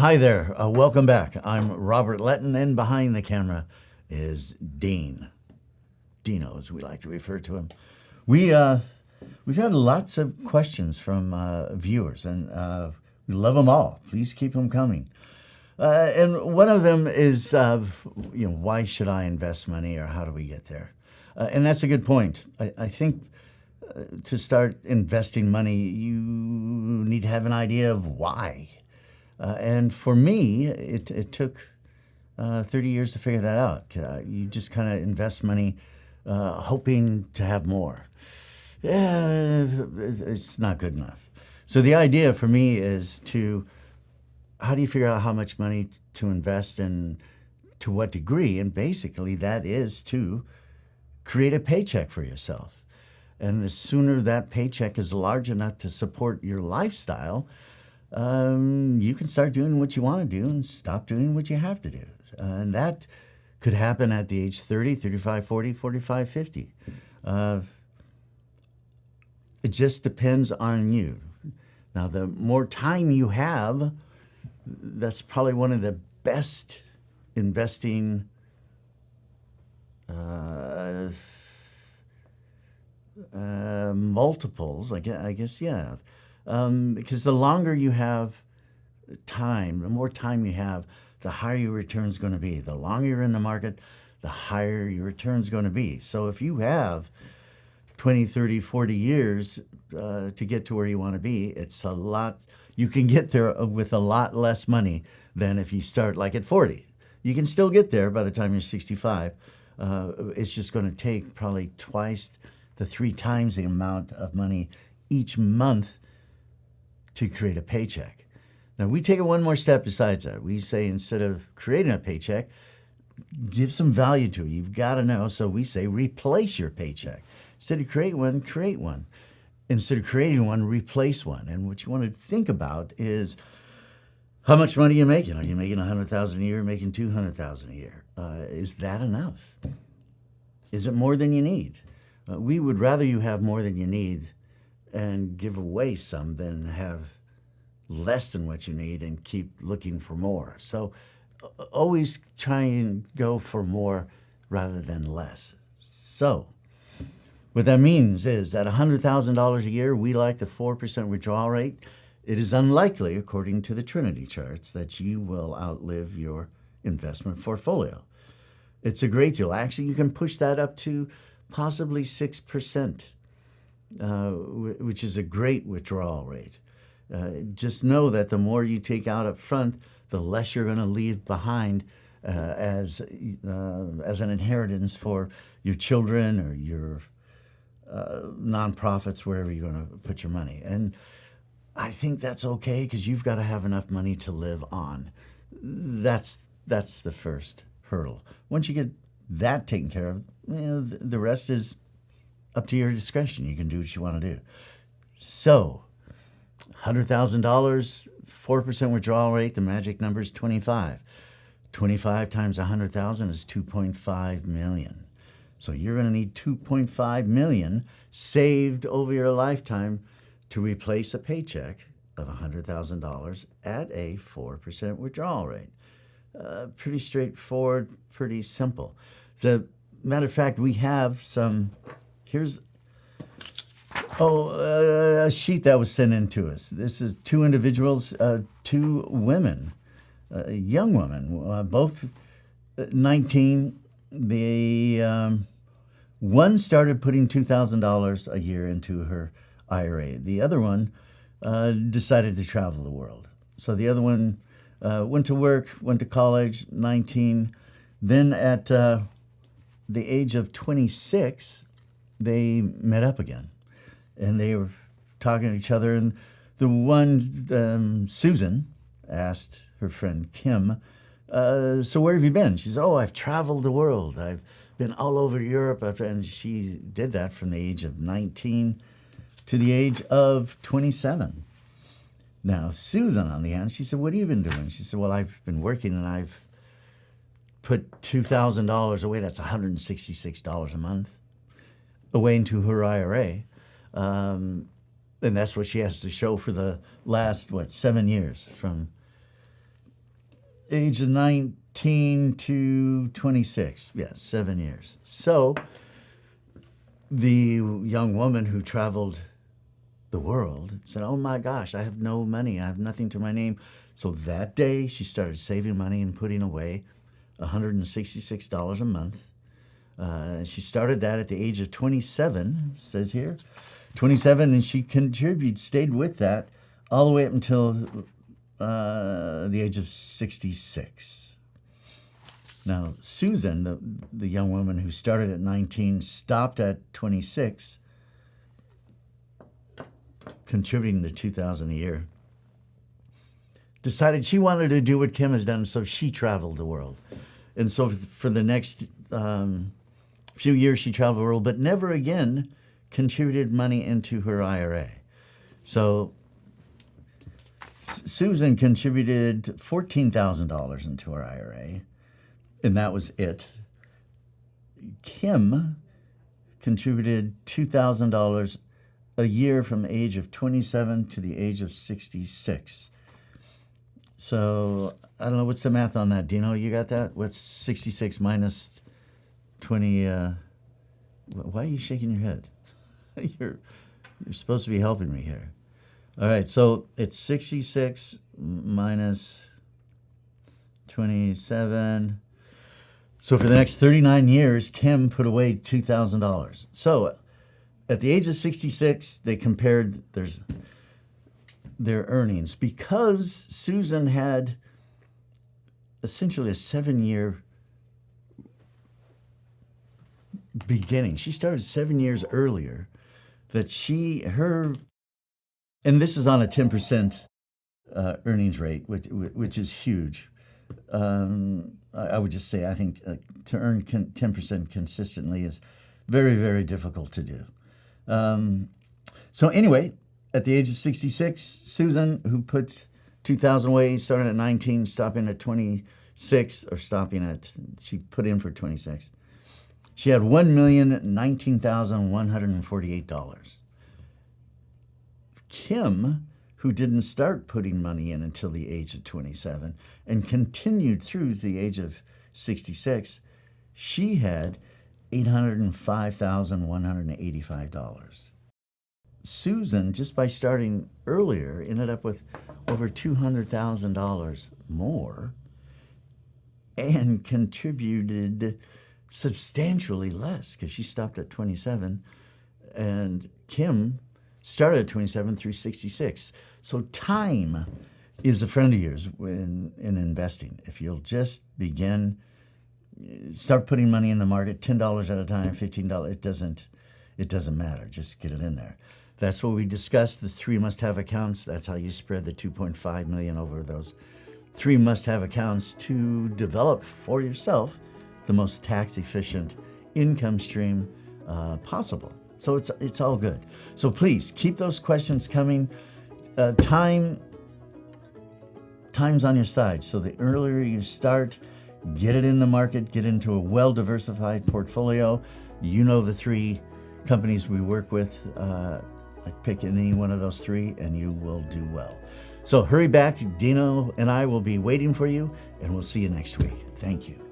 Hi there. Welcome back. I'm Robert Lettin, and behind the camera is Dean. Dino, as we like to refer to him. We've had lots of questions from viewers, and we love them all. Please keep them coming. And one of them is, why should I invest money, or how do we get there? And that's a good point. I think to start investing money, you need to have an idea of why. And for me, it took 30 years to figure that out. You just kind of invest money hoping to have more. Yeah, it's not good enough. So the idea for me is how do you figure out how much money to invest and to what degree? And basically that is to create a paycheck for yourself. And the sooner that paycheck is large enough to support your lifestyle, you can start doing what you want to do and stop doing what you have to do. And that could happen at the age 30, 35, 40, 45, 50. It just depends on you. Now, the more time you have, that's probably one of the best investing multiples, I guess, yeah. Because the longer you have time, the more time you have, the higher your return's going to be. The longer you're in the market, the higher your return's going to be. So if you have 20, 30, 40 years to get to where you want to be, it's a lot. You can get there with a lot less money than if you start like at 40. You can still get there by the time you're 65. It's just going to take probably twice to 3 times the amount of money each month to create a paycheck. Now, we take it one more step besides that. We say instead of creating a paycheck, give some value to it. You've got to know. So we say replace your paycheck. Instead of create one. Instead of creating one, replace one. And what you want to think about is how much money you're making. Are you making $100,000 a year, making $200,000 a year? Is that enough? Is it more than you need? We would rather you have more than you need and give away some than have less than what you need and keep looking for more. So always try and go for more rather than less. So what that means is at $100,000 a year, we like the 4% withdrawal rate. It is unlikely, according to the Trinity charts, that you will outlive your investment portfolio. It's a great deal. Actually, you can push that up to possibly 6%, which is a great withdrawal rate. Just know that the more you take out up front, the less you're going to leave behind as an inheritance for your children or your nonprofits, wherever you're going to put your money. And I think that's okay because you've got to have enough money to live on. That's the first hurdle. Once you get that taken care of, the rest is up to your discretion. You can do what you want to do. So, $100,000, 4% withdrawal rate, the magic number is 25. 25 times 100,000 is 2.5 million. So you're going to need 2.5 million saved over your lifetime to replace a paycheck of $100,000 at a 4% withdrawal rate. Pretty straightforward, pretty simple. As a matter of fact, we have here's a sheet that was sent in to us. This is 2 individuals, 2 women, young women, both 19. One started putting $2,000 a year into her IRA. The other one decided to travel the world. So the other one went to work, went to college, 19. Then at the age of 26, they met up again. And they were talking to each other. And the one, Susan, asked her friend Kim, so where have you been? She said, I've traveled the world. I've been all over Europe. And she did that from the age of 19 to the age of 27. Now, Susan, on the hand, she said, what have you been doing? She said, well, I've been working and I've put $2,000 away. That's $166 a month away into her IRA. And that's what she has to show for the last, 7 years, from age of 19 to 26. Yeah, 7 years. So the young woman who traveled the world said, oh my gosh, I have no money. I have nothing to my name. So that day she started saving money and putting away $166 a month. She started that at the age of 27, says here. 27, and she stayed with that all the way up until the age of 66. Now, Susan, the young woman who started at 19, stopped at 26, contributing the $2,000 a year, decided she wanted to do what Kim has done, so she traveled the world. And so for the next few years, she traveled the world, but never again contributed money into her IRA. So Susan contributed $14,000 into her IRA, and that was it. Kim contributed $2,000 a year from the age of 27 to the age of 66. So I don't know, what's the math on that? Dino, you got that? What's 66 minus 20? Why are you shaking your head? You're supposed to be helping me here. All right, so it's 66 minus 27. So for the next 39 years, Kim put away $2,000. So at the age of 66, they compared their earnings. Because Susan had essentially a 7-year beginning. She started 7 years earlier. That and this is on a 10% earnings rate, which is huge. I would just say I think to earn 10% consistently is very, very difficult to do. So anyway, at the age of 66, Susan, who put 2,000 away, started at 19, stopping at 26, she put in for 26. She had $1,019,148. Kim, who didn't start putting money in until the age of 27 and continued through the age of 66, she had $805,185. Susan, just by starting earlier, ended up with over $200,000 more and contributed substantially less because she stopped at 27, and Kim started at 27 through 66. So time is a friend of yours in investing. If you'll just start putting money in the market, $10 at a time, $15, it doesn't matter. Just get it in there. That's what we discussed, the 3 must-have accounts. That's how you spread the $2.5 million over those 3 must-have accounts to develop for yourself the most tax-efficient income stream possible. So it's all good. So please keep those questions coming. Time's on your side. So the earlier you start, get it in the market, get into a well-diversified portfolio. You know the 3 companies we work with. Pick any one of those 3 and you will do well. So hurry back. Dino and I will be waiting for you, and we'll see you next week. Thank you.